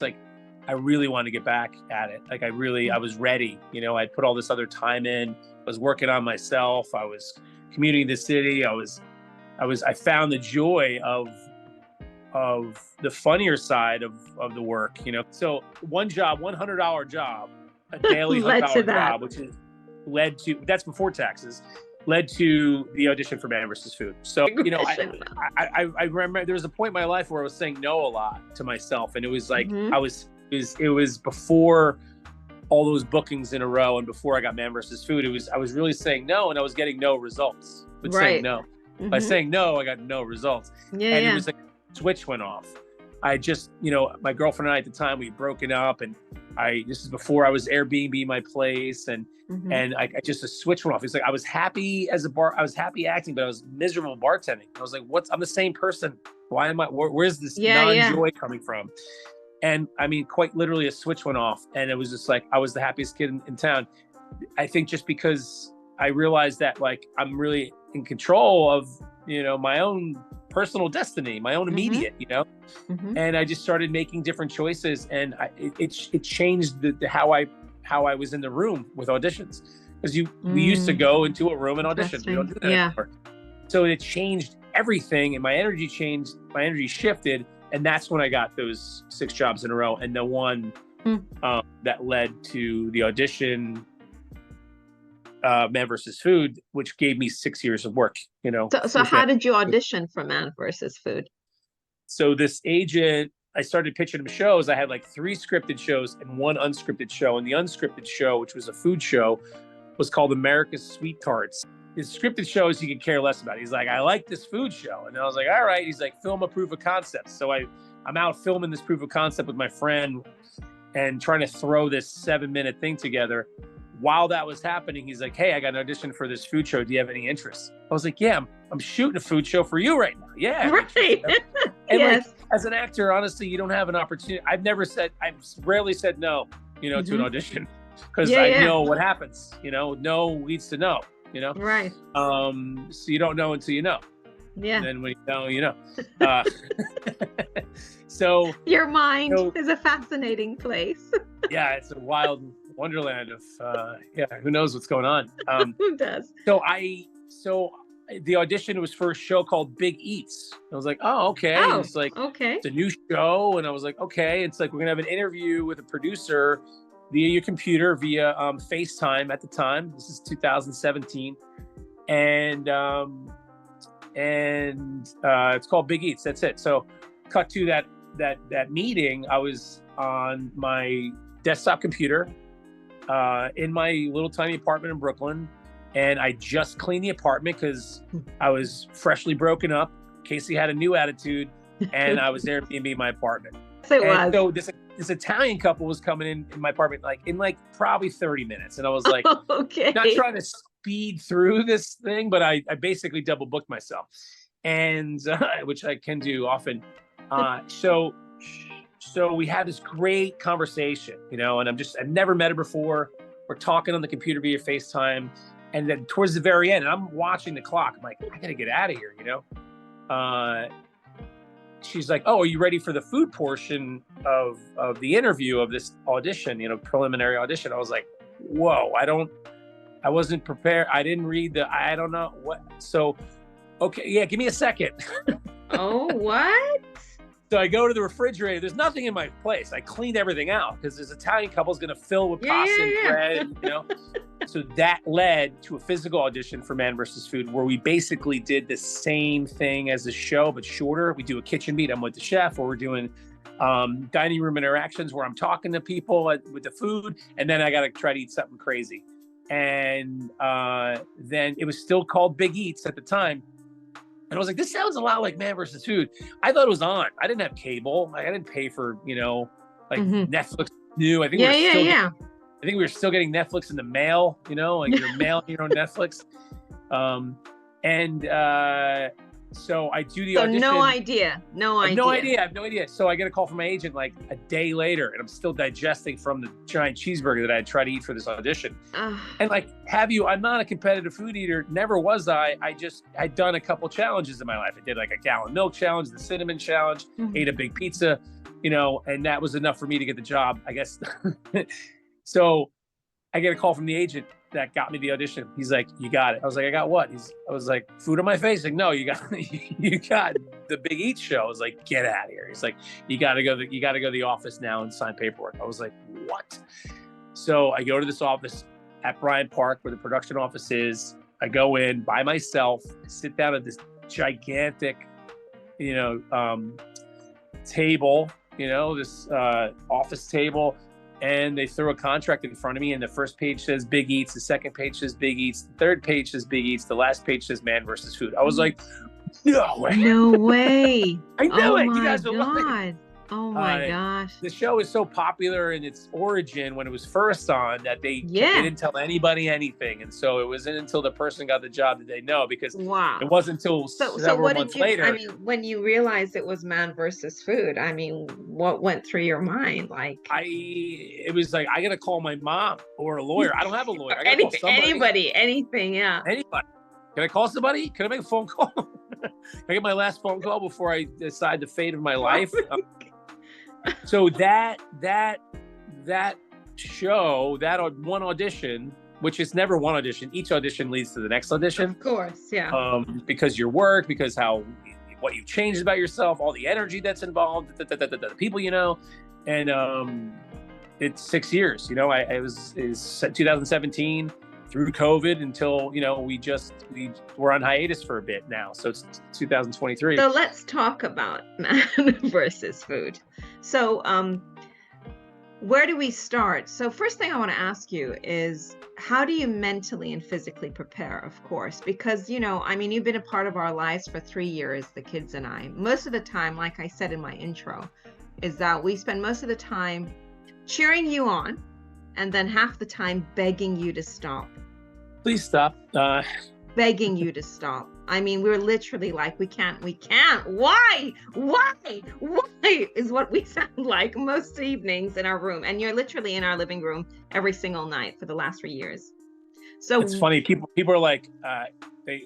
like, I really wanted to get back at it. Like I was ready. I'd put all this other time in. I was working on myself. I was commuting the city. I found the joy of the funnier side of the work, So one job, $100 job, a daily $100 job, which is that's before taxes, led to the audition for Man vs. Food. So, I remember there was a point in my life where I was saying no a lot to myself. And it was like, it was before all those bookings in a row and before I got Man vs. Food, I was really saying no, and I was getting no results with saying no. By saying no, I got no results. It was like a switch went off. I just, my girlfriend and I at the time, we had broken up, and this is before I was Airbnb my place, and I just, a switch went off. It's like, I was happy I was happy acting, but I was miserable bartending. I was like, I'm the same person. Why am I, where's this non-joy coming from? And I mean, quite literally a switch went off, and it was just like, I was the happiest kid in town. I think just because I realized that, like, I'm really in control of, my own personal destiny, my own immediate, and I just started making different choices, and it changed how I was in the room with auditions, because we used to go into a room and audition. We don't do that anymore. So it changed everything, and my energy changed. My energy shifted, and that's when I got those 6 jobs in a row, and the one that led to the audition, Man vs. Food, which gave me 6 years of work. So how did you audition for Man vs. Food? So this agent, I started pitching him shows. I had like 3 scripted shows and 1 unscripted show. And the unscripted show, which was a food show, was called America's Sweet Tarts. His scripted shows he could care less about. He's like, I like this food show. And I was like, all right. He's like, film a proof of concept. So I'm out filming this proof of concept with my friend and trying to throw this 7-minute thing together. While that was happening, he's like, hey, I got an audition for this food show. Do you have any interest? I was like, yeah, I'm shooting a food show for you right now. Yeah. Right. And like, as an actor, honestly, you don't have an opportunity. I've rarely said no, to an audition, because I know what happens, no leads to no, Right. So you don't know until you know. Yeah. And then when you know. So your mind is a fascinating place. Yeah, it's a wild wonderland of who knows what's going on. Who does? So the audition was for a show called Big Eats. I was like, oh, okay. It's like, okay, it's a new show. And I was like, okay. It's like, we're gonna have an interview with a producer via your computer, via FaceTime at the time. This is 2017. And it's called Big Eats. That's it. So cut to that meeting. I was on my desktop computer in my little tiny apartment in Brooklyn, and I just cleaned the apartment because I was freshly broken up. Casey had a new attitude, and I was Airbnb my apartment. So this Italian couple was coming in my apartment in probably 30 minutes, and I was like, okay, not trying to speed through this thing, but I basically double booked myself, and which I can do often. So we had this great conversation, and I've never met her before. We're talking on the computer via FaceTime. And then towards the very end, and I'm watching the clock. I'm like, I gotta get out of here, She's like, oh, are you ready for the food portion of the interview of this audition, preliminary audition? I was like, whoa, I wasn't prepared. I didn't read I don't know what. So, okay, yeah, give me a second. Oh, what? So I go to the refrigerator. There's nothing in my place. I cleaned everything out because this Italian couple's going to fill with pasta and bread, So that led to a physical audition for Man vs. Food, where we basically did the same thing as the show, but shorter. We do a kitchen meet. I'm with the chef, or we're doing dining room interactions where I'm talking to people with the food, and then I got to try to eat something crazy. And then it was still called Big Eats at the time. And I was like, this sounds a lot like Man vs. Food. I thought it was on. I didn't have cable. I didn't pay for, Netflix new. I think I think we were still getting Netflix in the mail, you're mailing your own Netflix. So I do the audition. No idea. I have no idea. So I get a call from my agent like a day later, and I'm still digesting from the giant cheeseburger that I had tried to eat for this audition. And I'm not a competitive food eater. Never was I. I'd done a couple challenges in my life. I did like a gallon milk challenge, the cinnamon challenge, ate a big pizza. and that was enough for me to get the job, I guess. So I get a call from the agent that got me the audition. He's like, "You got it." I was like, "I got what?" I was like, "Food on my face." Like, "No, you got the Big Eats show." I was like, "Get out of here." He's like, you got to go to the office now and sign paperwork." I was like, "What?" So I go to this office at Bryant Park where the production office is. I go in by myself, sit down at this gigantic, table, this office table. And they throw a contract in front of me, and the first page says Big Eats, the second page says Big Eats, the third page says Big Eats, the last page says Man versus Food. I was like, no way. No way. I knew it. You My guys will love it. God. Oh my gosh. The show is so popular in its origin when it was first on that they didn't tell anybody anything. And so it wasn't until the person got the job that they know, because it wasn't until several months later. I mean, when you realized it was Man versus Food, I mean, what went through your mind? Like, it was like, I got to call my mom or a lawyer. I don't have a lawyer. I gotta call somebody. Anybody, anything, yeah. Anybody. Can I call somebody? Can I make a phone call? Can I get my last phone call before I decide the fate of my life? So that show, that one audition, which is never one audition, each audition leads to the next audition. Of course, yeah. Because your work, because what you've changed about yourself, all the energy that's involved, the people and it's 6 years. It was 2017 through COVID until we were on hiatus for a bit now. So it's 2023. So let's talk about Man versus Food. So where do we start? So first thing I want to ask you is, how do you mentally and physically prepare? Of course, because you've been a part of our lives for 3 years, the kids and I. Most of the time, like I said in my intro, is that we spend most of the time cheering you on, and then half the time begging you to stop. Please stop. Begging you to stop. I mean, we're literally like, we can't. Why is what we sound like most evenings in our room. And you're literally in our living room every single night for the last 3 years. So it's funny. People are like,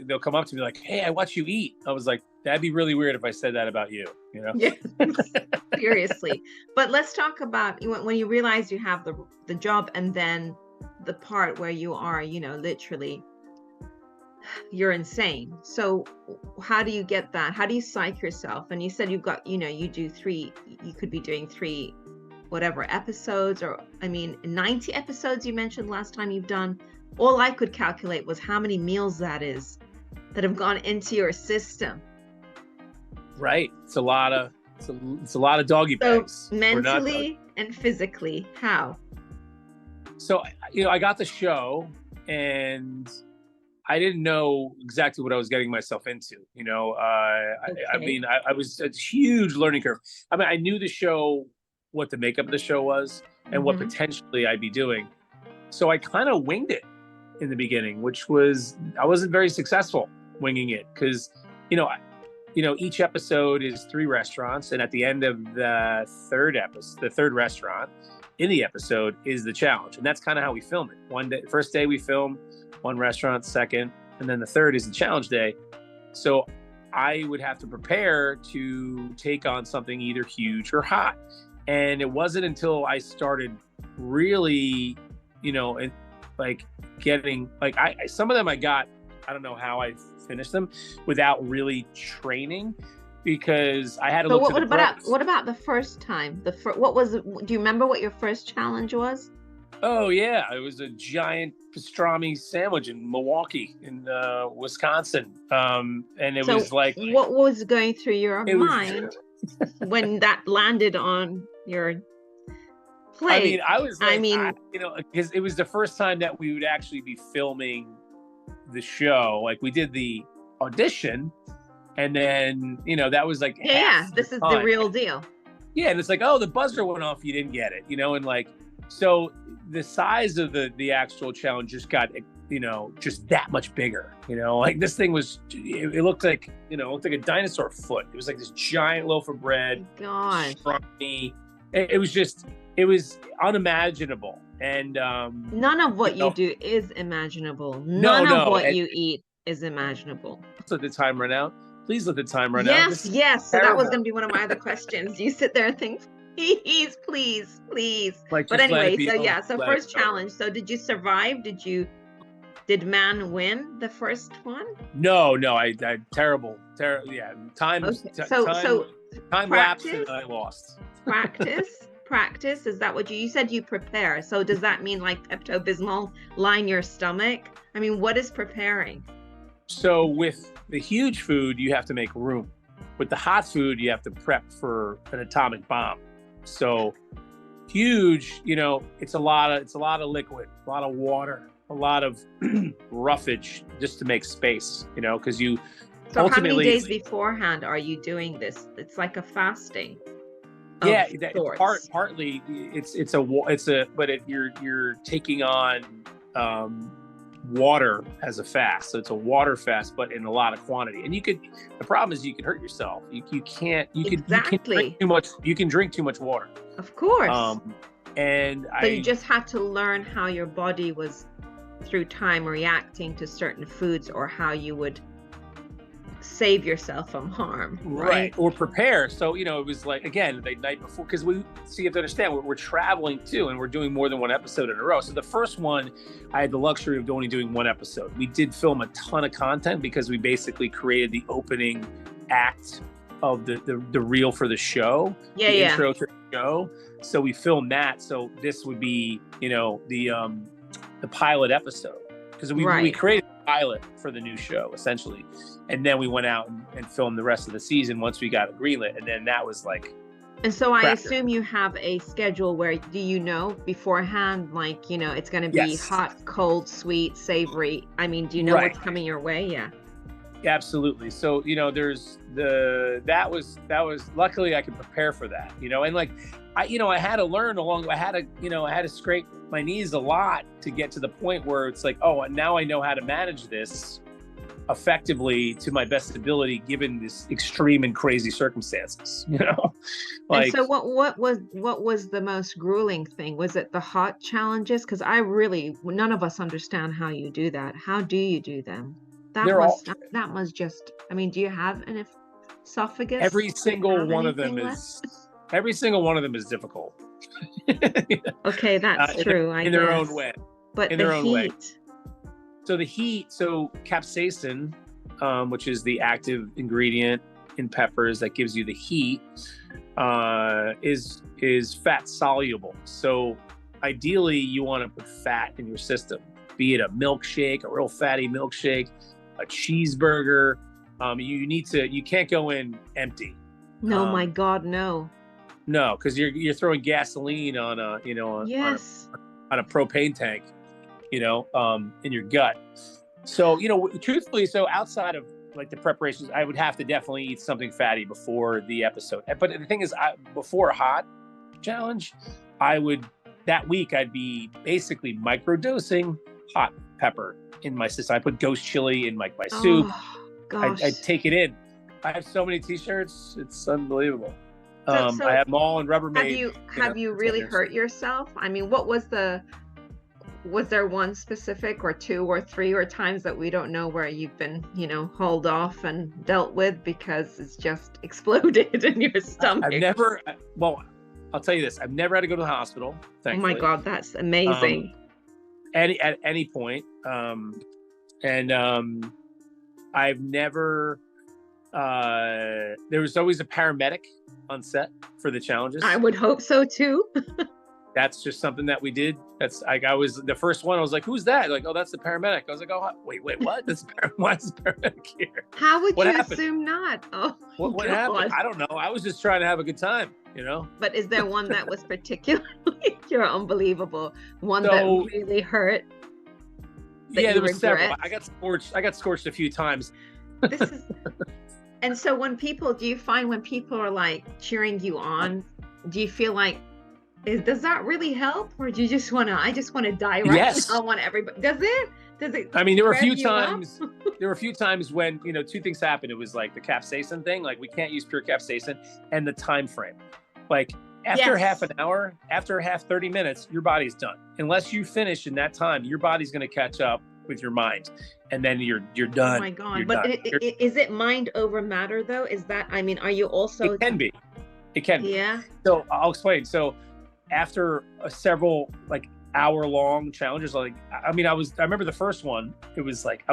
they'll come up to me like, "Hey, I watch you eat." I was like, that'd be really weird if I said that about you, Yeah, seriously. But let's talk about when you realize you have the job, and then the part where you are, literally, you're insane. So how do you get that? How do you psych yourself? And you said you've got, you could be doing 3 whatever episodes, or 90 episodes you mentioned last time you've done. All I could calculate was how many meals that is that have gone into your system. Right. It's a lot of doggy bags. So mentally and physically, how? So, I got the show and I didn't know exactly what I was getting myself into. I was a huge learning curve. I knew the show, what the makeup of the show was, and what potentially I'd be doing. So I kind of winged it in the beginning, which was, I wasn't very successful winging it because, each episode is 3 restaurants. And at the end of the third restaurant in the episode is the challenge. And that's kind of how we film it. First day we film 1 restaurant, second, and then the third is the challenge day. So I would have to prepare to take on something either huge or hot. And it wasn't until I started really, getting, some of them I got, I don't know how I finished them without really training, because I had to look to the pros. What about the first time? Do you remember what your first challenge was? Oh yeah, it was a giant pastrami sandwich in Milwaukee, in Wisconsin, and it was like, what was going through your mind when that landed on your plate? I was like, because it was the first time that we would actually be filming the show. Like, we did the audition, and then that was like, this is the real deal. Yeah, and it's like, oh, the buzzer went off, you didn't get it, and like, so the size of the actual challenge just got, just that much bigger. Like, this thing was, it looked like, a dinosaur foot. It was like this giant loaf of bread. Gosh. It was unimaginable. And none of what you do is imaginable. None of what you eat is imaginable. Let the time run out. Please let the time run out. Yes. So that was going to be one of my other questions. You sit there and think, Please, please, please. Like, But just let it anyway, be so over. yeah, so Let it first be over. challenge. So did you survive? Did man win the first one? No, I terrible. Yeah, Okay. So time lapsed and practice, I lost. practice. Is that what you said you prepare? So does that mean like Pepto-Bismol line your stomach? I mean, what is preparing? So with the huge food, you have to make room. With the hot food, you have to prep for an atomic bomb. So huge, it's a lot of liquid, a lot of water, a lot of roughage just to make space, because you So how many ultimately days beforehand are you doing this? It's like a fasting of yeah, it's sorts. partly you're taking on water as a fast, so it's a water fast, but in a lot of quantity. And the problem is you can hurt yourself. You can Exactly. drink too much water. Of course. And So you just had to learn how your body was through time reacting to certain foods, or how you would save yourself from harm, right? or prepare. So it was like, again, the night before, because you have to understand, we're traveling too, and we're doing more than one episode in a row. So the first one, I had the luxury of only doing one episode. We did film a ton of content because we basically created the opening act of the reel for the show, the intro to the show. So we filmed that. So this would be the pilot episode, because we created a pilot for the new show essentially, and then we went out and filmed the rest of the season once we got it greenlit, and then that was like. And so I assume you have a schedule where, do you know beforehand, like, it's going to be Yes. hot, cold, sweet, savory? I mean, do you know what's coming your way? Yeah. Absolutely. So, there's that was luckily I could prepare for that, and like, I had to learn I had to scrape my knees a lot to get to the point where it's like, oh, now I know how to manage this effectively to my best ability, given this extreme and crazy circumstances, Like, and so what was the most grueling thing? Was it the hot challenges? Because none of us understand how you do that. How do you do them? That must just, I mean, do you have an esophagus? Every single one of them is difficult. Okay, that's true. In their own way. But in their own way. So capsaicin, which is the active ingredient in peppers that gives you the heat, is fat soluble. So ideally, you want to put fat in your system, be it a milkshake, a real fatty milkshake, a cheeseburger. You can't go in empty. No, my God, no. No, because you're throwing gasoline on a on a propane tank, in your gut. So truthfully, outside of like the preparations, I would have to definitely eat something fatty before the episode. But the thing is, before a hot challenge, that week I'd be basically microdosing hot pepper in my system. I put ghost chili in my soup. Gosh. I take it in. I have so many T-shirts. It's unbelievable. So I have them all in Rubbermaid. Have you really hurt yourself? I mean, was there one specific or two or three or times that we don't know where you've been, hauled off and dealt with because it's just exploded in your stomach? I'll tell you this. I've never had to go to the hospital. Thankfully. Oh my God, that's amazing. At any point. I've never, there was always a paramedic on set for the challenges. I would hope so too. That's just something that we did. That's like, I was the first one. I was like, "Who's that?" Like, "Oh, that's the paramedic." I was like, "Oh, wait, what? Why is the paramedic here?" How would you assume not? Oh, what happened? I don't know. I was just trying to have a good time, But is there one that was particularly, you're unbelievable, one that really hurt? Yeah, there were several. I got scorched a few times. And so do you find when people are like cheering you on, do you feel like, does that really help? Or do you just I just want to die right now? I want everybody. Does it? I mean, there were a few times when, two things happened. It was like the capsaicin thing, like we can't use pure capsaicin, and the time frame. Like after half an hour, after 30 minutes, your body's done. Unless you finish in that time, your body's going to catch up with your mind, and then you're done. Oh my God. But is it mind over matter though? Is that, I mean, are you also? It can be. It can be. Yeah. So I'll explain. So after several like hour-long challenges, like I remember the first one. It was like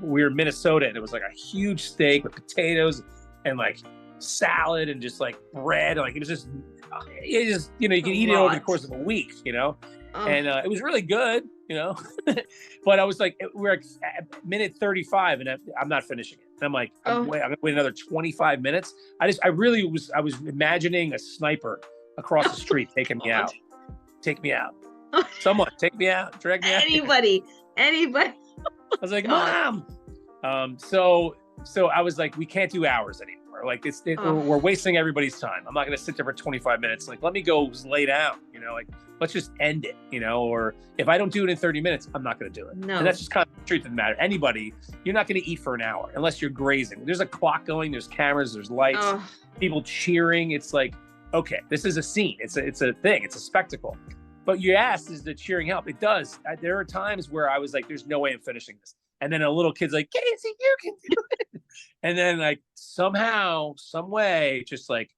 we were in Minnesota, and it was like a huge steak with potatoes and like salad and just like bread. Like it just you can eat it over the course of a week, and it was really good, but I was like, we're at minute 35 and I'm not finishing it. And I'm like, I'm gonna wait another 25 minutes. I was imagining a sniper across the street taking me out. Take me out. Someone take me out. Drag me out. Anybody. I was like, Mom. So I was like, we can't do hours anymore. Like we're wasting everybody's time. I'm not going to sit there for 25 minutes. Like, let me go lay down, like, let's just end it, or if I don't do it in 30 minutes, I'm not going to do it. No. And that's just kind of the truth of the matter. Anybody, you're not going to eat for an hour unless you're grazing. There's a clock going, there's cameras, there's lights, people cheering. It's like, okay, this is a scene. It's a thing. It's a spectacle. But you asked, does the cheering help? It does. There are times where I was like, there's no way I'm finishing this. And then a little kid's like, Casey, you can do it. And then like somehow, some way, just like,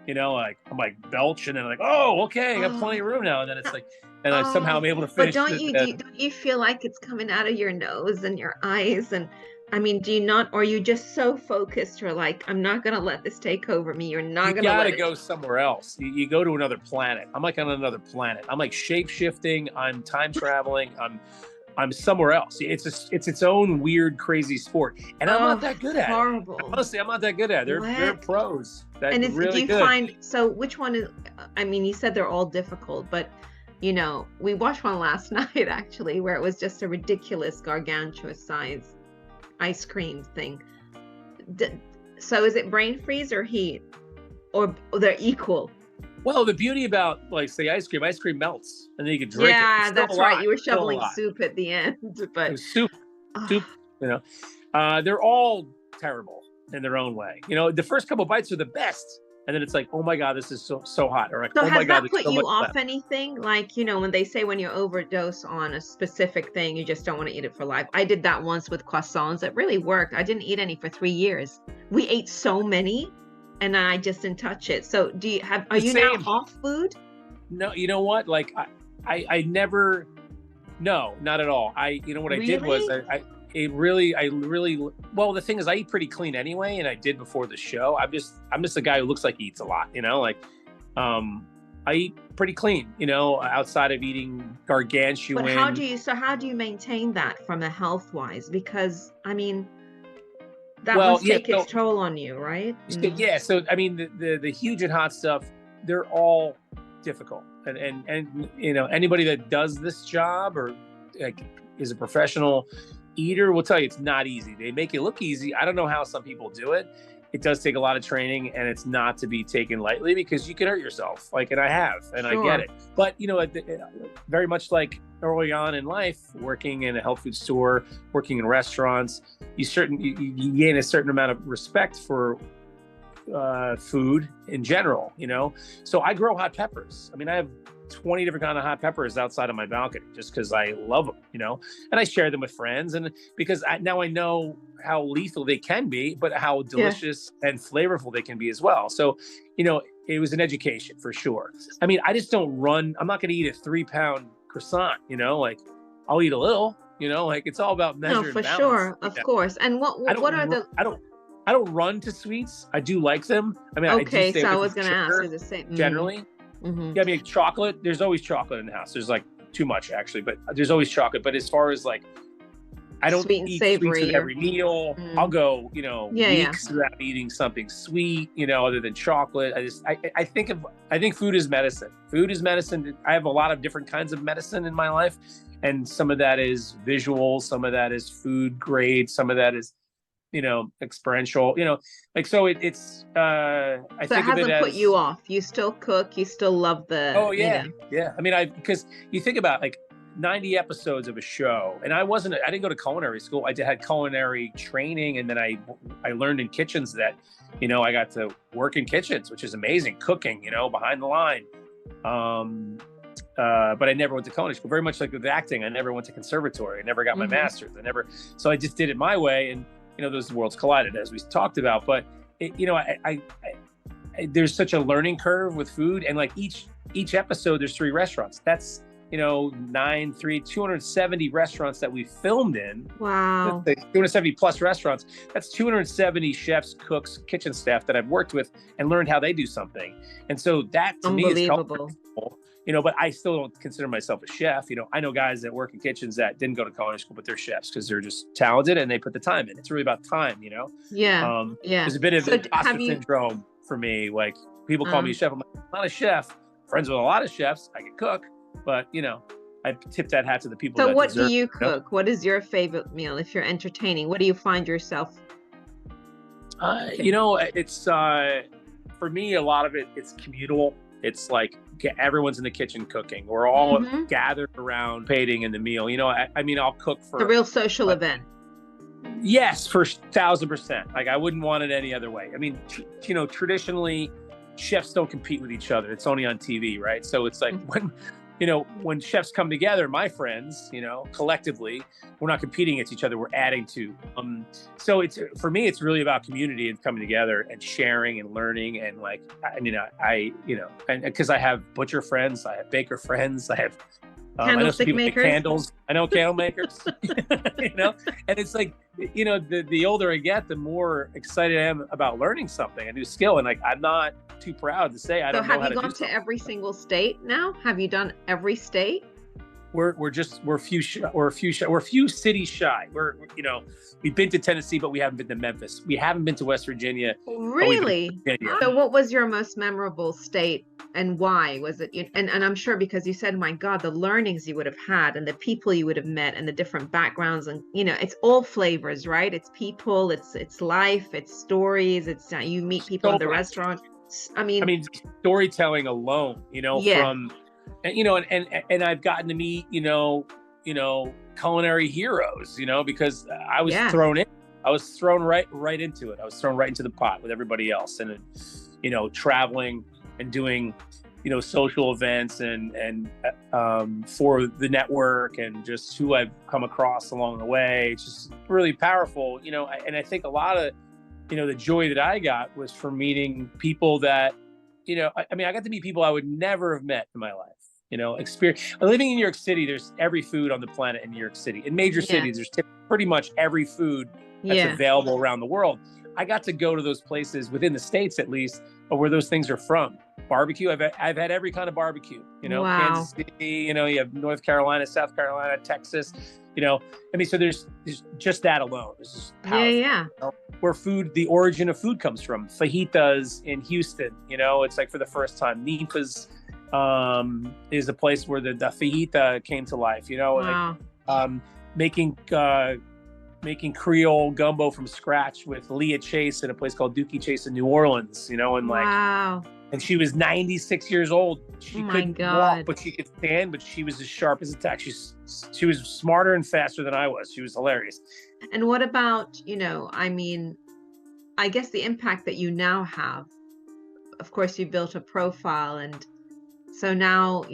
like I'm like belch, and then like, oh, okay, I got plenty of room now. And then it's like, and I somehow I'm able to finish. But don't you feel like it's coming out of your nose and your eyes? And I mean, do you not, or are you just so focused? You're like, I'm not going to let this take over me. You're not going to let it. You gotta go somewhere else. You go to another planet. I'm like on another planet. I'm like shape shifting. I'm time traveling. I'm somewhere else. It's its own weird, crazy sport, and I'm not that good at it. Honestly, I'm not that good at it. They're pros. And it's really do you find, so which one is? I mean, you said they're all difficult, but we watched one last night actually, where it was just a ridiculous, gargantuous size ice cream thing. So is it brain freeze or heat, or they're equal? Well, the beauty about, like, say, ice cream melts, and then you can drink it. Yeah, that's right. You were shoveling soup at the end, but it was soup. They're all terrible in their own way. The first couple bites are the best, and then it's like, oh my God, this is so hot. Or like, so oh my God, has that put you off anything? Like, when they say when you overdose on a specific thing, you just don't want to eat it for life. I did that once with croissants. It really worked. I didn't eat any for 3 years. We ate so many, and I just didn't touch it. So are you now off food? No, you know what? Like I never, no, not at all. What I did was well, the thing is I eat pretty clean anyway. And I did before the show. I'm just a guy who looks like he eats a lot, I eat pretty clean, outside of eating gargantuan. But how do you maintain that from a health wise? Because I mean, that must take its toll on you, right? Yeah. So, I mean, the huge and hot stuff, they're all difficult. And anybody that does this job or like is a professional eater will tell you it's not easy. They make it look easy. I don't know how some people do it. It does take a lot of training, and it's not to be taken lightly because you can hurt yourself. And I have, and I get it. But, very much like early on in life, working in a health food store, working in restaurants, you gain a certain amount of respect for food in general, So I grow hot peppers. I mean, I have 20 different kind of hot peppers outside of my balcony just because I love them, and I share them with friends, and because now I know how lethal they can be, but how delicious and flavorful they can be as well. So, it was an education for sure. I mean, I just don't run. I'm not going to eat a 3-pound croissant, like I'll eat a little, like it's all about measure. No, for sure. Of course. And what are the, I don't run to sweets. I do like them. I mean, okay. So I was going to ask, is the same generally. Mm-hmm. Yeah, I mean, chocolate, there's always chocolate in the house. There's like too much actually, but there's always chocolate. But as far as like, I don't eat sweets with every meal. I'll go, weeks without eating something sweet, other than chocolate. I think food is medicine. Food is medicine. I have a lot of different kinds of medicine in my life. And some of that is visual. Some of that is food grade. Some of that is, experiential, so it's, I think of it as. So it hasn't put you off. You still cook. You still love the. Oh yeah. Yeah. I mean, because you think about like 90 episodes of a show, and I didn't go to culinary school. I had culinary training, and then I learned in kitchens that, I got to work in kitchens, which is amazing, cooking, behind the line. But I never went to culinary school. Very much like with acting, I never went to conservatory. I never got my master's. So I just did it my way, and those worlds collided as we talked about. But there's such a learning curve with food, and like each episode there's 3 restaurants. That's 270 restaurants that we filmed in. Wow. 270 plus restaurants. That's 270 chefs, cooks, kitchen staff that I've worked with and learned how they do something. And so that to me is Unbelievable. but I still don't consider myself a chef. I know guys that work in kitchens that didn't go to culinary school, but they're chefs because they're just talented and they put the time in. It's really about time, Yeah. Yeah. There's a bit of So imposter syndrome for me. Like people call me a chef. I'm like, I'm not a chef. Friends with a lot of chefs. I can cook, but I tip that hat to the people. So that what deserve do you it, cook? What is your favorite meal if you're entertaining? What do you find yourself? It's for me, a lot of it's communal. It's like everyone's in the kitchen cooking. We're all gathered around participating in the meal. I'll cook for a real social event. Yes, for 1,000%. Like I wouldn't want it any other way. I mean, traditionally, chefs don't compete with each other. It's only on TV, right? So it's like when chefs come together, my friends, collectively, we're not competing against each other. We're adding to. So for me, it's really about community and coming together and sharing and learning. And and because I have butcher friends, I have baker friends, I have candlestick makers. Candles. I know candle makers. And it's like, the older I get, the more excited I am about learning something, a new skill. And like, I'm not too proud to say I don't know how to do. So have you gone to every single state now? Have you done every state? We're a few cities shy. We've been to Tennessee, but we haven't been to Memphis. We haven't been to West Virginia. Really? So what was your most memorable state and why? Was it, and I'm sure because you said, my God, the learnings you would have had and the people you would have met and the different backgrounds, and it's all flavors, right? It's people, it's life, it's stories, it's you meet people in the restaurant. I mean storytelling alone, from and I've gotten to meet, culinary heroes, because I was thrown in. I was thrown right into it. I was thrown right into the pot with everybody else, and traveling and doing, social events and for the network and just who I've come across along the way. It's just really powerful, and I think a lot of, the joy that I got was from meeting people that, I got to meet people I would never have met in my life. Experience living in New York City. There's every food on the planet in New York City. In major cities, there's pretty much every food that's available around the world. I got to go to those places within the States, at least, where those things are from. Barbecue. I've had every kind of barbecue. Wow. Kansas City. You have North Carolina, South Carolina, Texas. So there's just that alone. This is powerful. Where the origin of food comes from. Fajitas in Houston. It's like for the first time. Ninfa's is a place where the fajita came to life. Wow. Making Creole gumbo from scratch with Leah Chase in a place called Dookie Chase in New Orleans. Wow. And she was 96 years old. She couldn't walk, but she could stand, but she was as sharp as a tack. She was smarter and faster than I was. She was hilarious. And what about, I guess the impact that you now have, of course, you built a profile, and so now,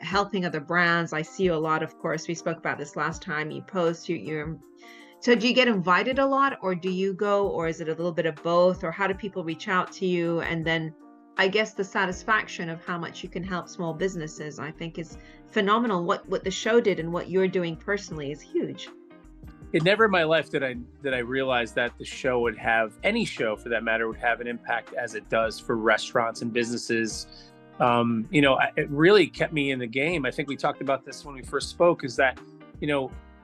helping other brands. I see you a lot, of course. We spoke about this last time. You post, so do you get invited a lot, or do you go, or is it a little bit of both, or how do people reach out to you? And then I guess the satisfaction of how much you can help small businesses, I think, is phenomenal. What the show did and what you're doing personally is huge. Never in my life did I realize that the show would have, any show for that matter, would have an impact as it does for restaurants and businesses. It really kept me in the game. I think we talked about this when we first spoke, is that,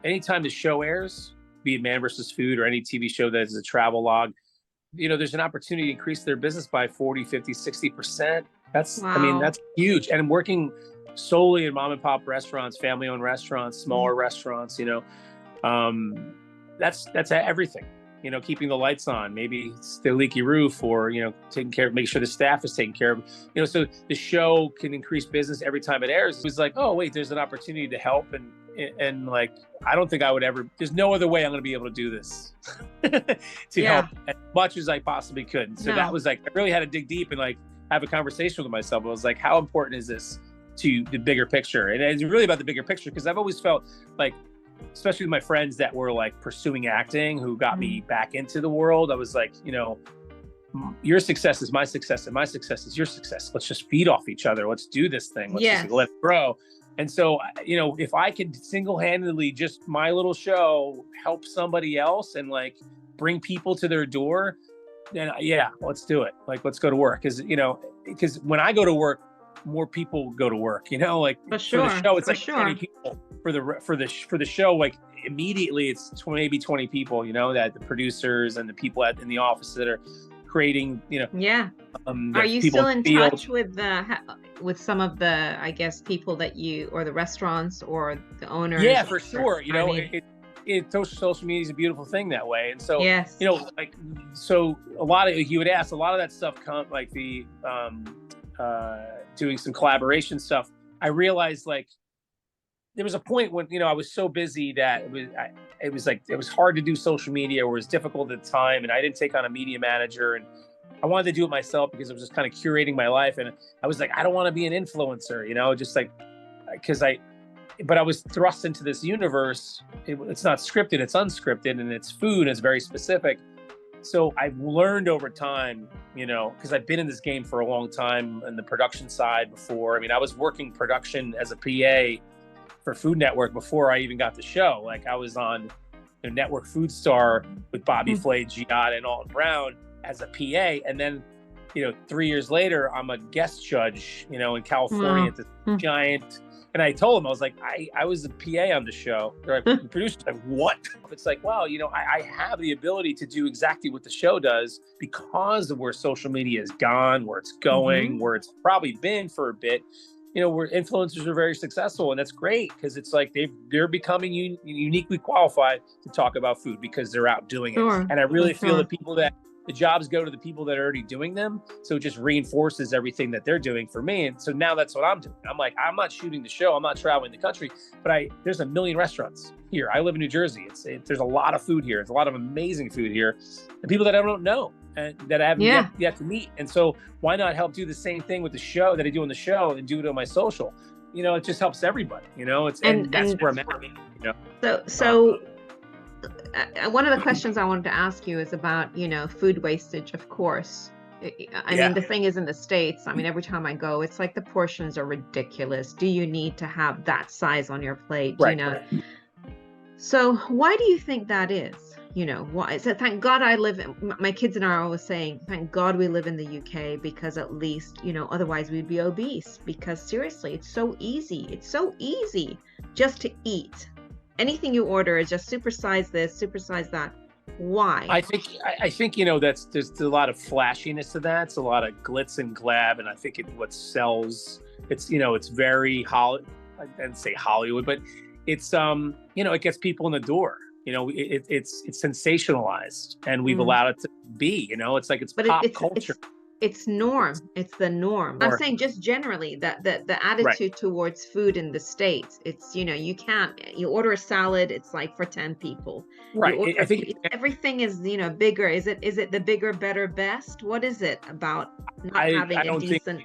anytime the show airs, be it Man vs. Food or any TV show that is a travel log, there's an opportunity to increase their business by 40, 50, 60%. That's huge. And I'm working solely in mom and pop restaurants, family owned restaurants, smaller restaurants, that's everything. Keeping the lights on, maybe it's the leaky roof, or, make sure the staff is taken care of, so the show can increase business every time it airs. It was like, oh, wait, there's an opportunity to help. And like, I don't think I would ever, there's no other way I'm going to be able to do this to help as much as I possibly could. So that was like, I really had to dig deep and like have a conversation with myself. I was like, how important is this to the bigger picture? And it's really about the bigger picture, because I've always felt like, especially with my friends that were like pursuing acting, who got me back into the world, I was like, your success is my success and my success is your success. Let's just feed off each other. Let's do this thing. Let's just let it grow. And so, if I could single-handedly, just my little show, help somebody else and like bring people to their door, then let's do it. Like, let's go to work. Because when I go to work, more people go to work, like for the show, it's like 20 people for the show. Like immediately it's maybe 20 people, that the producers and the people in the office that are creating, Are you still in touch with some of the, I guess, people that or the restaurants or the owners? Yeah, for sure. Social media is a beautiful thing that way. And so, so a lot of, you would ask, a lot of that stuff like the, doing some collaboration stuff. I realized like there was a point when, I was so busy that it was hard to do social media, or it was difficult at the time. And I didn't take on a media manager, and I wanted to do it myself because I was just kind of curating my life. And I was like, I don't want to be an influencer, just like, but I was thrust into this universe. It's not scripted, it's unscripted, and it's food, and it's very specific. So I've learned over time, because I've been in this game for a long time on the production side before. I mean, I was working production as a PA for Food Network before I even got the show. Like I was on Network Food Star with Bobby Flay, Giada, and Alton Brown as a PA. And then, 3 years later, I'm a guest judge, in California at this giant. And I told him, I was like, I was a PA on the show. The producer's like, what? It's like, wow, I have the ability to do exactly what the show does because of where social media has gone, where it's going, where it's probably been for a bit. Where influencers are very successful, and that's great because it's like they're becoming uniquely qualified to talk about food because they're out doing it. And I really feel that the jobs go to the people that are already doing them. So it just reinforces everything that they're doing for me. And so now that's what I'm doing. I'm like, I'm not shooting the show. I'm not traveling the country, but there's a million restaurants here. I live in New Jersey. There's a lot of food here. There's a lot of amazing food here. And people that I don't know and that I haven't yet to meet. And so why not help do the same thing with the show that I do on the show and do it on my social? It just helps everybody, and that's where I'm at, So one of the questions I wanted to ask you is about, food wastage, of course. I mean, the thing is, in the States, I mean, every time I go, it's like the portions are ridiculous. Do you need to have that size on your plate? Right. So why do you think that is? Why? So thank God my kids and I are always saying, thank God we live in the UK, because at least, otherwise we'd be obese, because seriously, it's so easy. It's so easy just to eat. Anything you order is just supersize this, supersize that. Why? I think there's a lot of flashiness to that. It's a lot of glitz and glab, and I think what sells. It's it's very I didn't say Hollywood, but it's it gets people in the door. It's sensationalized, and we've allowed it to be. It's like it's pop culture. It's norm. It's the norm. I'm saying just generally that the attitude towards food in the States, it's, you order a salad, it's like for 10 people. Right. I think everything is, bigger. Is it the bigger, better, best? What is it about not having a decent?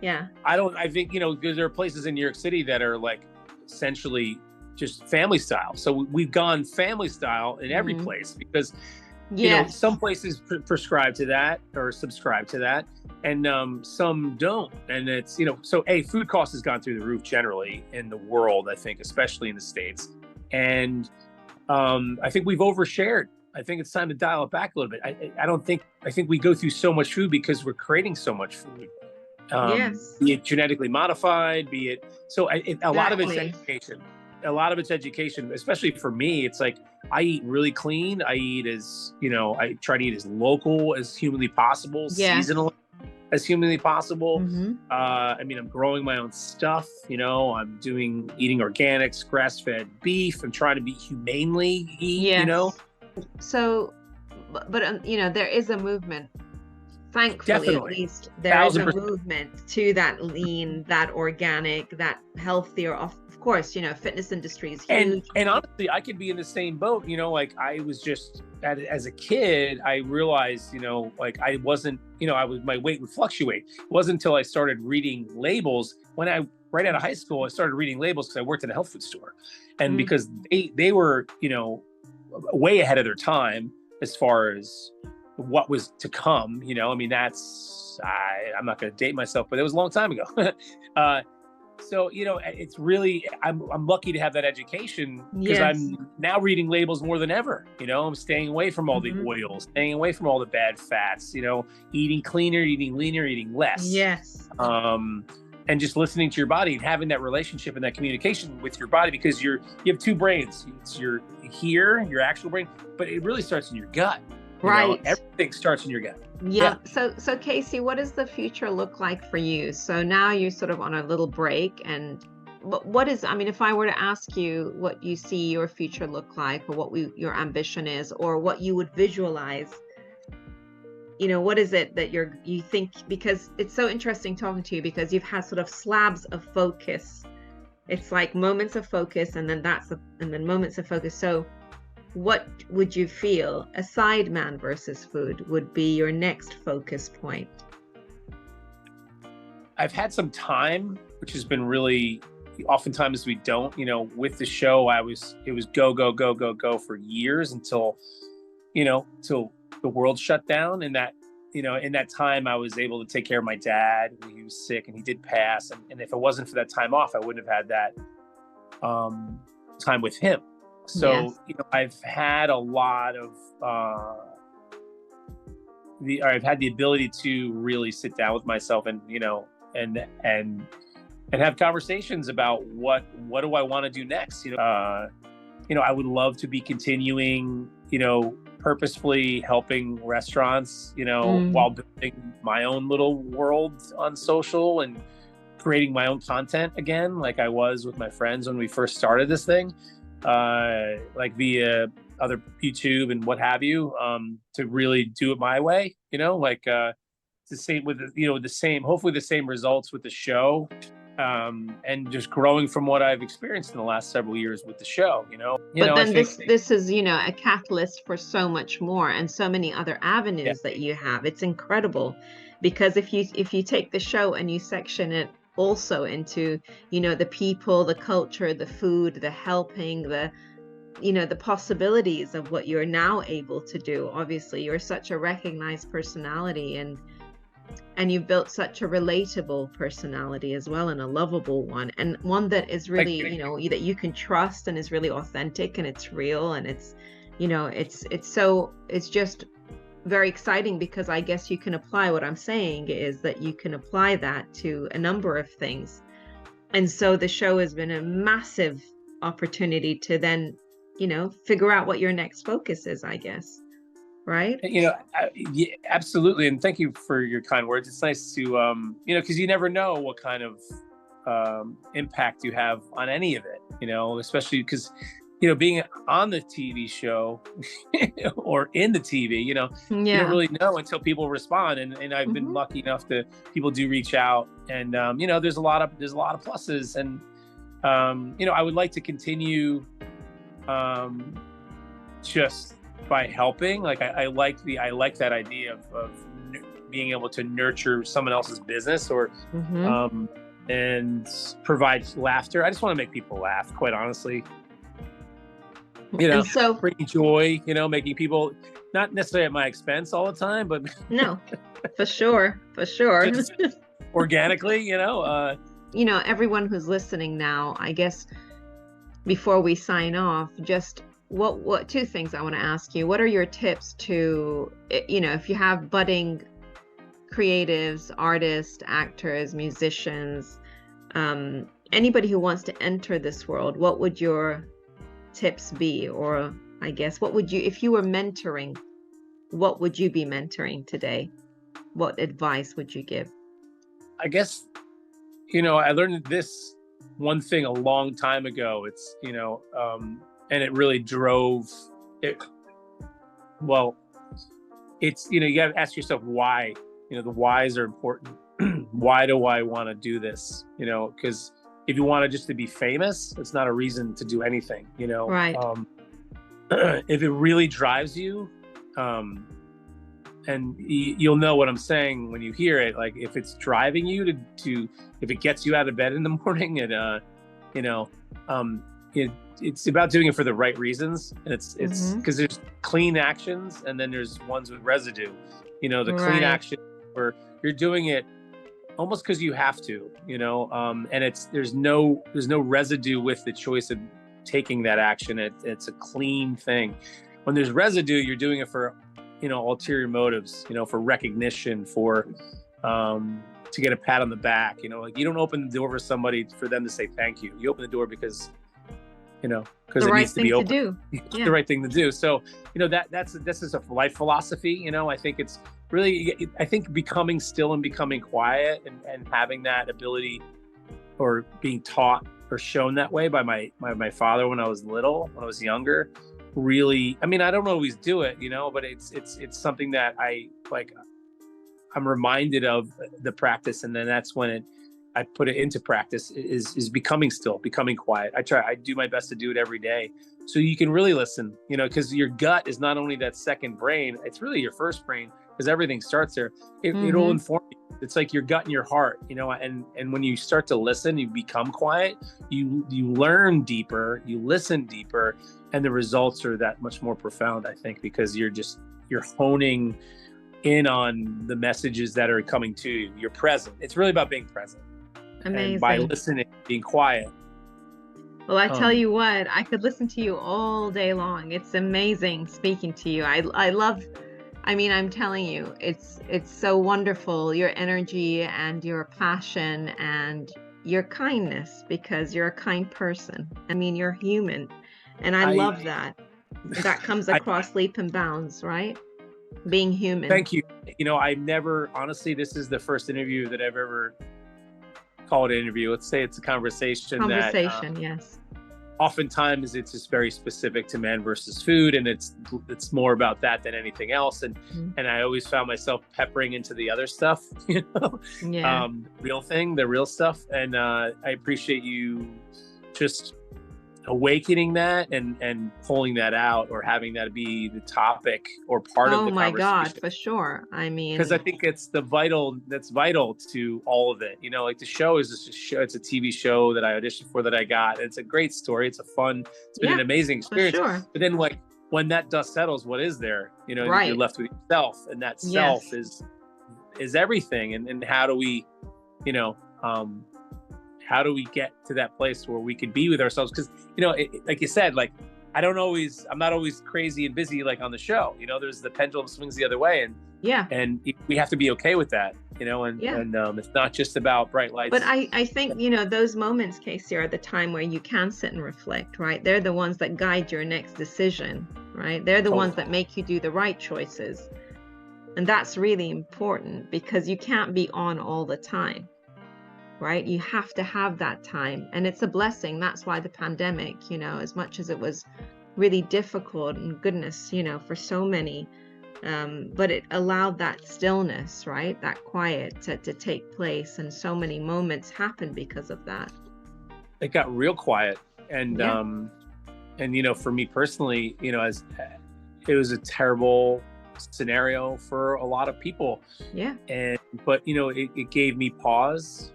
I think, there are places in New York City that are like essentially just family style. So we've gone family style in every place because some places prescribe to that or subscribe to that, and some don't. And it's, so food cost has gone through the roof generally in the world, I think, especially in the States. And I think we've overshared. I think it's time to dial it back a little bit. I think we go through so much food because we're creating so much food. Be it genetically modified, be it, so a lot of it's education. A lot of it's education, especially for me. It's like, I eat really clean. I eat I try to eat as local as humanly possible, seasonal as humanly possible. I mean, I'm growing my own stuff, I'm eating organics, grass-fed beef. I'm trying to be humanely eat, So, but there is a movement. Thankfully, Definitely. At least there is a movement to that lean, that organic, that healthier. Of course, fitness industry is huge. And honestly, I could be in the same boat. Like I was just as a kid, I realized, like I wasn't, my weight would fluctuate. It wasn't until I started reading labels right out of high school, I started reading labels because I worked at a health food store, and because they were, way ahead of their time as far as what was to come, I mean, I'm not going to date myself, but it was a long time ago. So, it's really, I'm lucky to have that education, because Yes. I'm now reading labels more than ever. I'm staying away from all the Mhm. oils, staying away from all the bad fats, eating cleaner, eating leaner, eating less. Yes. And just listening to your body and having that relationship and that communication with your body, because you have two brains. It's your actual brain, but it really starts in your gut. Right. Everything starts in your gut. Yeah. So Casey, what does the future look like for you? So now you're sort of on a little break, and what is, I mean, if I were to ask you what you see your future look like, or your ambition is, or what you would visualize, what is it that you think, because it's so interesting talking to you, because you've had sort of slabs of focus. It's like moments of focus, and then and then moments of focus. So what would you feel, aside man versus food, would be your next focus point? I've had some time, which has been really, oftentimes we don't, with the show, it was go, go, go, go, go for years until the world shut down. And that, in that time, I was able to take care of my dad. He was sick and he did pass. And if it wasn't for that time off, I wouldn't have had that time with him. So, Yes. I've had a lot of, I've had the ability to really sit down with myself and, and have conversations about what do I want to do next? I would love to be continuing, purposefully helping restaurants, while building my own little world on social and creating my own content again, like I was with my friends when we first started this thing, like via other YouTube and what have you, to really do it my way, the same with hopefully the same results with the show, and just growing from what I've experienced in the last several years with the show. But I then think, this is, a catalyst for so much more, and so many other yeah, avenues that you have. It's incredible, because if you take the show and you section it also into, the people, the culture, the food, the helping, the possibilities of what you're now able to do. Obviously, you're such a recognized personality, and you've built such a relatable personality as well, and a lovable one, and one that is really, that you can trust, and is really authentic, and it's real, and it's, it's just very exciting, because I guess you can apply, what I'm saying is that you can apply that to a number of things. And so the show has been a massive opportunity to then, figure out what your next focus is, I guess. Right? Yeah, absolutely. And thank you for your kind words. It's nice to, because you never know what kind of impact you have on any of it, especially because, being on the TV show or in the TV, you don't Yeah. really know until people respond. And I've been Hmm. lucky enough to, people do reach out, and, there's a lot of pluses. And, I would like to continue, just by helping. Like I like that idea of being able to nurture someone else's business, or Hmm. and provide laughter. I just want to make people laugh, quite honestly. And so, Bringing joy, making people, not necessarily at my expense all the time, but no, for sure, for sure. just organically, Everyone who's listening now, I guess, before we sign off, just what two things I want to ask you. What are your tips to, if you have budding creatives, artists, actors, musicians, anybody who wants to enter this world, what would your tips be? Or I guess, what would you, if you were mentoring, what would you be mentoring today? What advice would you give? I guess, I learned this one thing a long time ago. It's, and it really drove it. Well, it's, you got to ask yourself why. The whys are important. Why do I want to do this? Because if you want to just to be famous, it's not a reason to do anything. Right. If it really drives you, and you'll know what I'm saying when you hear it. Like if it's driving you to if it gets you out of bed in the morning, and it's about doing it for the right reasons. And it's Mm-hmm. because there's clean actions and then there's ones with residue. The clean Right. action where you're doing it almost because you have to, and there's no residue with the choice of taking that action. It's a clean thing. When there's residue, you're doing it for, ulterior motives, for recognition, for to get a pat on the back. Like you don't open the door for somebody for them to say thank you. You open the door because because The it right needs to be thing to open. do. It's Yeah. the right thing to do. So, this is a life philosophy. I think it's really, I think becoming still and becoming quiet and having that ability, or being taught or shown that way by my father when I was little, when I was younger, really, I mean, I don't always do it, but it's something that I'm reminded of the practice. And then that's when I put it into practice, is becoming still, becoming quiet. I do my best to do it every day. So you can really listen, because your gut is not only that second brain, it's really your first brain, because everything starts there. It'll inform you. It's like your gut and your heart, and when you start to listen, you become quiet, you learn deeper, you listen deeper, and the results are that much more profound, I think, because you're honing in on the messages that are coming to you. You're present. It's really about being present. Amazing. And by listening, being quiet. Well, I tell you what, I could listen to you all day long. It's amazing speaking to you. I love, I mean, I'm telling you, it's so wonderful, your energy and your passion and your kindness, because you're a kind person. I mean, you're human. And I love that. That comes across leap and bounds, right? Being human. Thank you. I've never, honestly, this is the first interview that I've ever called an interview. Let's say it's a conversation. Yes. Oftentimes it's just very specific to man versus food, and it's more about that than anything else. And I always found myself peppering into the other stuff, Yeah. The real stuff. And I appreciate you just awakening that and pulling that out, or having that be the topic or part of the conversation. Oh my God, for sure. I mean, because I think it's that's vital to all of it. Like the show is just a show. It's a TV show that I auditioned for, that I got. It's a great story. It's been an amazing experience. For sure. But then when that dust settles, what is there? Right. You're left with yourself, and that self is everything. And how do we, how do we get to that place where we can be with ourselves? Because, like you said, I'm not always crazy and busy like on the show. There's the pendulum swings the other way, and we have to be okay with that. And it's not just about bright lights. But I think, those moments, Casey, are the time where you can sit and reflect, right? They're the ones that guide your next decision, right? They're the ones that make you do the right choices. And that's really important, because you can't be on all the time. Right? You have to have that time. And it's a blessing. That's why the pandemic, as much as it was really difficult, and goodness, for so many, but it allowed that stillness, right? That quiet to take place. And so many moments happened because of that. It got real quiet. And, for me personally, as it was a terrible scenario for a lot of people. Yeah. But it gave me pause.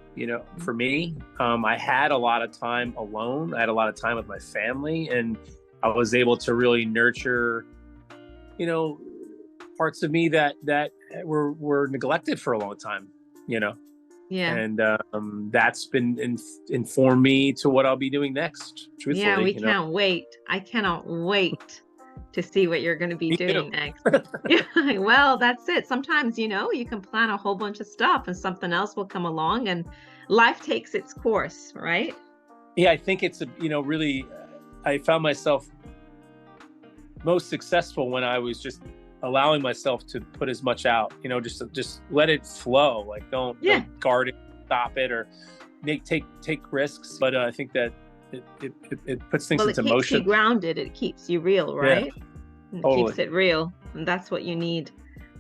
For me, I had a lot of time alone. I had a lot of time with my family, and I was able to really nurture, parts of me that were neglected for a long time, Yeah. And that's been informed me to what I'll be doing next. Truthfully, yeah, we can't wait. I cannot wait to see what you're going to be doing next. Well, that's it. Sometimes, you can plan a whole bunch of stuff and something else will come along and life takes its course, right? Yeah, I think it's really, I found myself most successful when I was just allowing myself to put as much out, just let it flow. Don't guard it, stop it, or take risks. But I think that it puts things into motion. It keeps you grounded. It keeps you real, right? Yeah, it keeps it real, and that's what you need.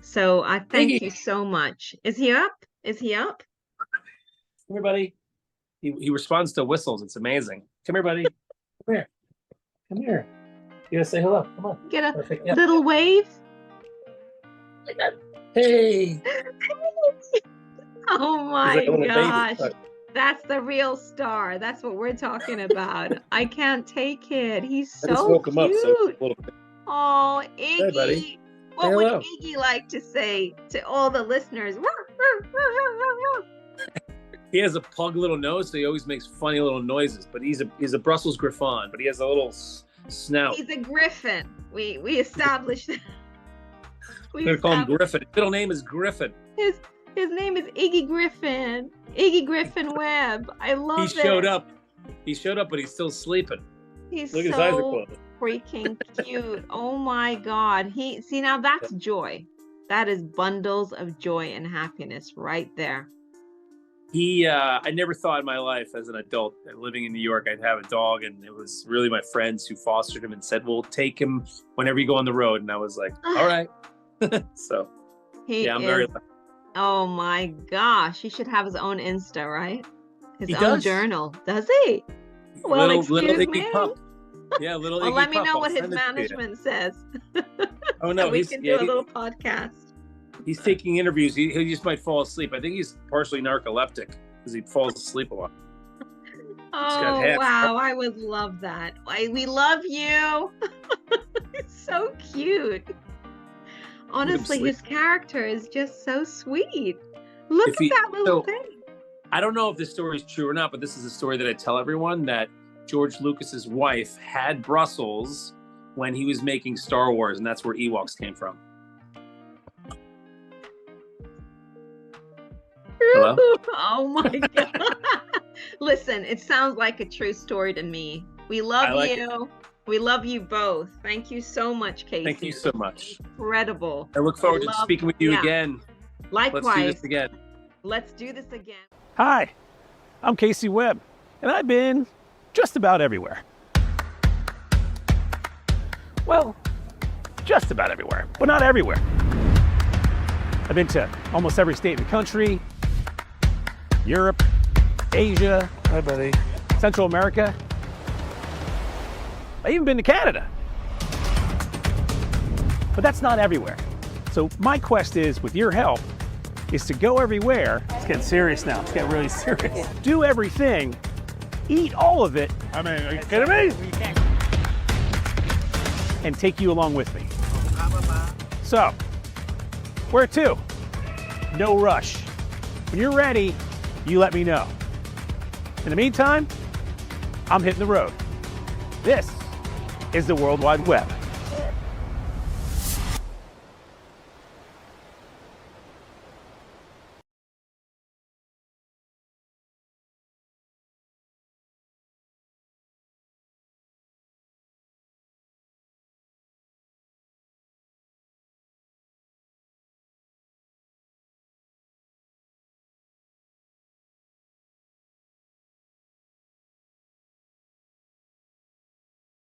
So I thank you so much. Is he up? Come here, buddy. He responds to whistles. It's amazing. Come here, buddy. Come here. You gotta say hello. Come on. Get a little wave. Hey. Oh my gosh. That's the real star. That's what we're talking about. I can't take it. He's I just so woke him up, so cute. a little bit. Oh, Hey, buddy. Iggy. Say What would hello. Iggy like to say to all the listeners? He has a pug little nose, so he always makes funny little noises. But he's a Brussels Griffon, but he has a little snout. He's a griffin. We established that. We're gonna call him Griffin. His middle name is Griffin. His name is Iggy Griffin. Iggy Griffin Webb. I love it. He showed up. He showed up, but he's still sleeping. He's Look, his eyes are so closed. freaking cute. Oh my God. See, now that's joy. That is bundles of joy and happiness right there. I never thought in my life as an adult living in New York, I'd have a dog. And it was really my friends who fostered him and said, well, take him whenever you go on the road. And I was like, all right. So, I'm very lucky. Oh my gosh. He should have his own Insta, right? His own does. journal. Does he? Well, little excuse Iggy me. pup. Yeah, little Well, Iggy let me pup. know I'll what his send it to you. management says. Oh, no. So we can do a little podcast. He's taking interviews. He just might fall asleep. I think he's partially narcoleptic because he falls asleep a lot. Oh, wow. I would love that. We love you. It's so cute. Honestly, his character is just so sweet. Look at that little thing. I don't know if this story is true or not, but this is a story that I tell everyone, that George Lucas's wife had Brussels when he was making Star Wars, and that's where Ewoks came from. Hello? Oh my God. Listen, it sounds like a true story to me. We love you. We love you both. Thank you so much, Casey. Thank you so much. Incredible. I look forward to speaking with you again. Likewise. Let's do this again. Let's do this again. Hi, I'm Casey Webb, and I've been just about everywhere. Well, just about everywhere, but not everywhere. I've been to almost every state in the country, Europe, Asia, Hi, buddy. Central America. I've even been to Canada. But that's not everywhere. So my quest is, with your help, is to go everywhere. It's getting serious now. It's getting really serious. Do everything, eat all of it. I mean, are you kidding me? And take you along with me. So, where to? No rush. When you're ready, you let me know. In the meantime, I'm hitting the road. This is the World Wide Web.